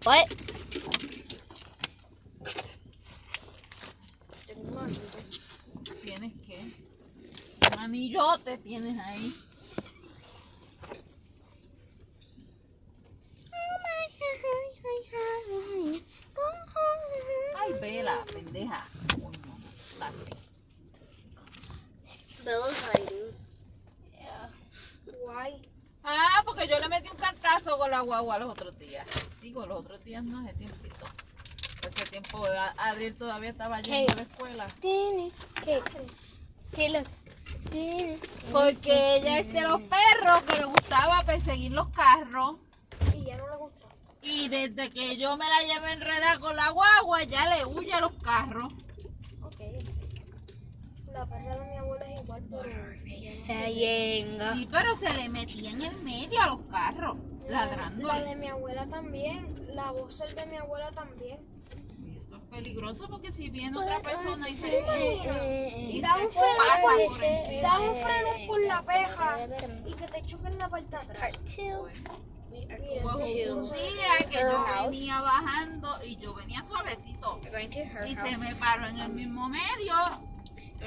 What? ¿Tienes qué? Un anillote tienes ahí. Ay, vela, pendeja. Dale. Bella's hiding. Yeah. Why? Ah, porque yo le metí un cantazo con la guagua los otros días. Digo, los otros días no, hace tiempito. Ese tiempo Adriel todavía estaba yendo a la escuela. Okay, look. Porque ella es de los perros que le gustaba perseguir los carros. Y ya no le gusta. Y desde que yo me la llevé enredada con la guagua, ya le huye a los carros. Okay. La perra de mi abuela es igual, pero... Sí, pero se le metía en el medio a los carros, ladrando. La de mi abuela también. La voz de mi abuela también. Y eso es peligroso porque si viene otra persona y se... Y da un freno, da un freno por la peja y que te choque en la parte de atrás. Un día que yo venía bajando y yo venía suavecito y se me paró en el mismo medio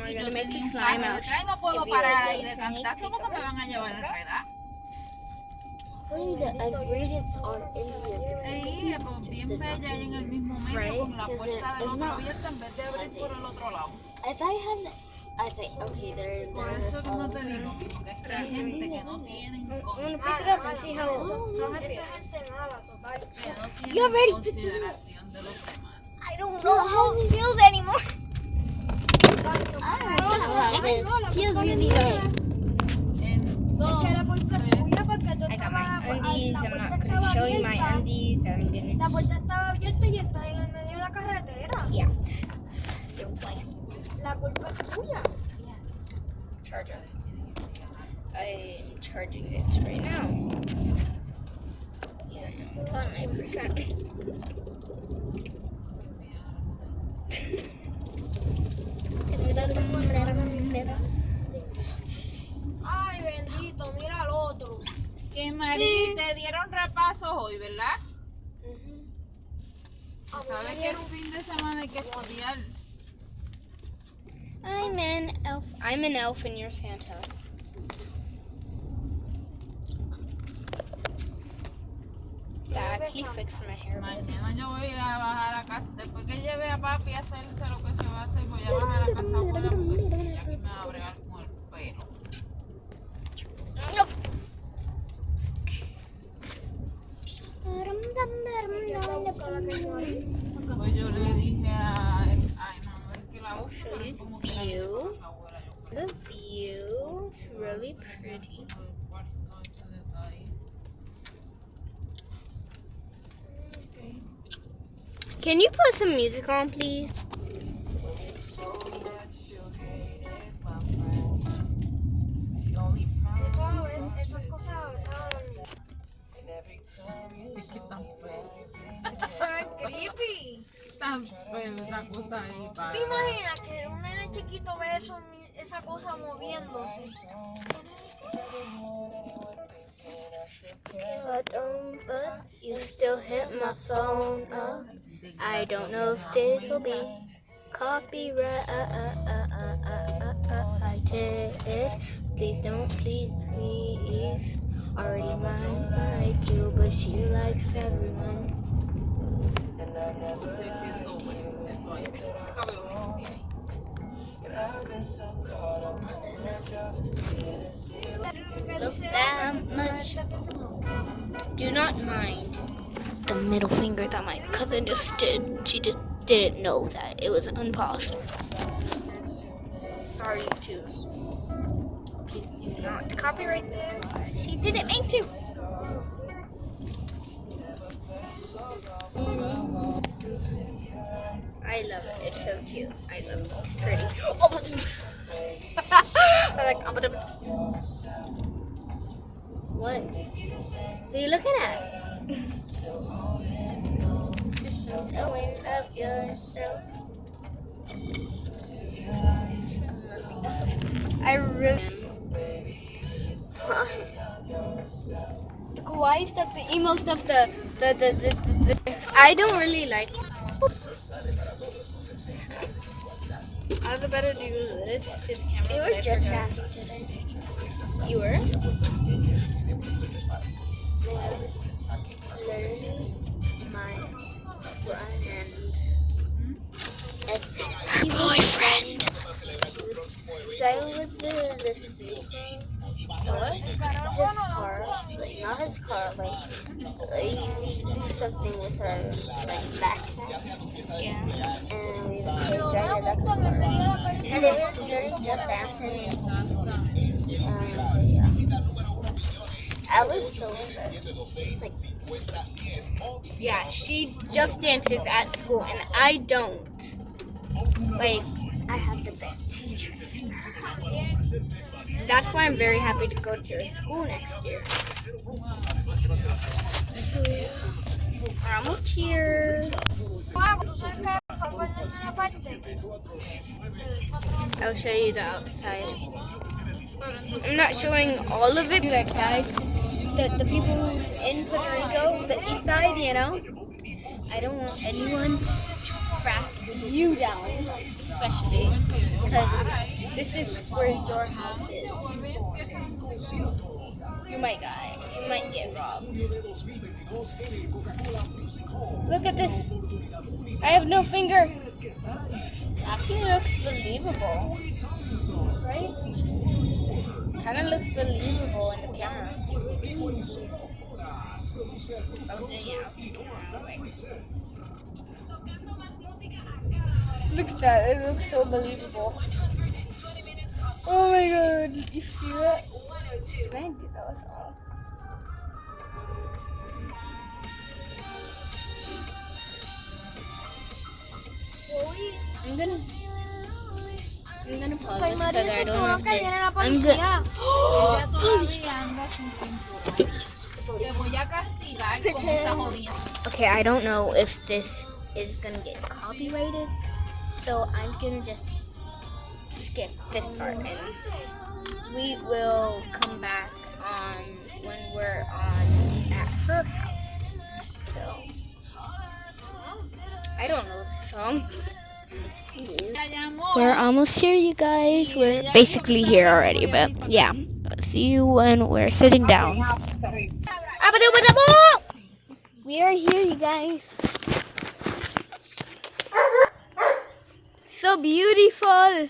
y yo tenía un carro detrás y no puedo parar ahí de cantazo porque me van a llevar enredada. Sí, pues bien bella ahí en el mismo medio con la puerta del otro abierta en vez de abrir por el otro lado. Por eso que no te digo, porque es que hay gente que no tiene consideración de los demás. I don't know how it feels anymore. Feels really good. Entonces, I got my undies. I'm not going to show you my undies. I'm going La to puerta estaba abierta y está en el medio de la carretera. yeah. La culpa es tuya. Charger. I'm charging it right now. Yeah, it's on 9%. Ay, bendito, mira al otro. que Marí te dieron repasos hoy, ¿verdad? ¿Sabes que el fin de semana hay que estudiar? I'm an elf and you're Santa. Dad, can you fix my hair? Mañana yo voy a bajar a casa. Después que lleve a papi a hacerse lo que se va a hacer, voy a bajar a casa abuela porque aquí me va a bregar con el pelo. Pues yo le dije a Manuel que la busque como que la lleve a casa abuela. Yo creo. The view is really pretty. El cuarto ese detalle. Can you put some music on, please? Esas cosas avanzadas. Es que tan feo. Eso es creepy. Tan feo esa cosa ahí, ¿Te imaginas que un nene chiquito ve eso, esa cosa moviéndose? But you still hit my phone up. I don't know if this will be copyrighted. Please don't, please. Already mine like you, but she likes everyone. Sí, eso ahí. Acabo de ahí. Look that much. Do not mind the middle finger that my cousin just did. She just didn't know that it was unpaused. Sorry, YouTube. Please do not copyright this. She didn't mean to. I love it. It's so cute. I love it. It's pretty. I'm like, what? What are you looking at? Just showing up yourself. I really. The kawaii stuff, the emo stuff, the I don't really like. I was about to do this to the camera. You were just dancing today. You were? Literally, my friend and Her boyfriend. Jay was this week. What? His car, like not his car, like he do something with her like backpack, Yeah. and we drive it up the car, and they were literally just dancing. Yeah. I was so scared. It's like Yeah, she just dances at school and I don't. Like, I have the best teacher. that's why I'm very happy to go to her school next year. So, yeah. We're almost here. I'll show you the outside. I'm not showing all of it, like guys. The people who's in Puerto Rico, the east side, you know. I don't want anyone to track you down, especially because this is where your house is. You might die. You might get robbed. Look at this. I have no finger. Actually looks believable. Right? Kind of looks believable in the camera. Look at that. It looks so believable. Oh my god. You see that? Can I do that was all? I'm gonna pause this because I don't know if I'm good. Te voy a castigar con esa jodida. Okay, I don't know if this is gonna get copyrighted, so I'm gonna just skip this part and we will come back on when we're on at her house. So I don't know the song. We're almost here, you guys. We're basically here already, but yeah. See you when we're sitting down. We are here, you guys. So beautiful.